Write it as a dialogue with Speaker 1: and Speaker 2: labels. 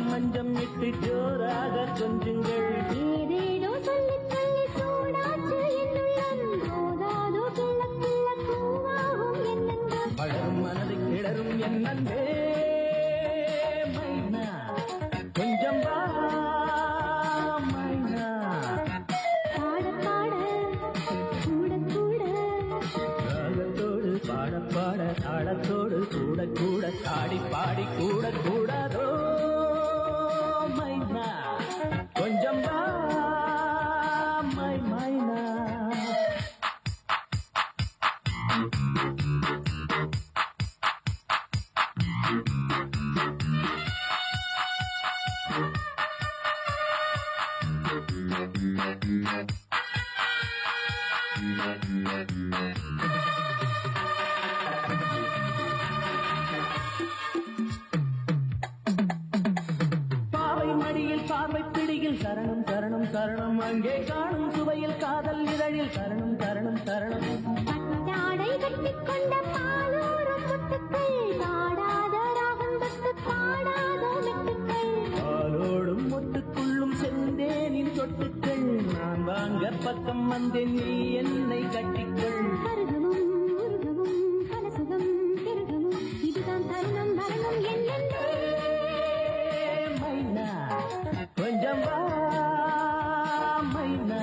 Speaker 1: மஞ்சம் இட்டு ஜோராக கொஞ்சுங்கள்
Speaker 2: ஏதேனோ சொல்லி சொல்லி சூடாச்சு என்னுள்ளம் போதாதோ கிள்ள கிள்ள பூவாகும் என்னென்ன
Speaker 1: பழரும் மனது கிளறும் என்னே மைனா கொஞ்சம் வா மைனா
Speaker 2: பாட பாட கூட கூட
Speaker 1: ராகத்தோடு பாட பாட தாளத்தோடு கூட கூட பாடி பாடி கூட கூடாதோ மைனா கொஞ்சம் வா மைனா பார்வை பிடியில் சரணம் சரணம் சரணம் அங்கே காணும் சுவையில் காதல் இதழில் சரணம் சரணம் சரணம்
Speaker 2: பட்டாடை கட்டிக்கொண்ட பாலோரும் முட்டுக்கள் பாடாத ராகம் தொட்டு பாடாத மெட்டுக்கள்
Speaker 1: பாலோடும் மொட்டுக்குள்ளும் செந்தேனின் சொட்டுக்கள் நான் வாங்க பக்கம் வந்தேன் நீ என்னை கட்டிக்கள்
Speaker 2: கருகமும் உருகமும் கனசுகம் திருகமும் இதுதான் தருணம் வரணும் என்னென்ன
Speaker 1: மைனா கொஞ்சம் வா மைனா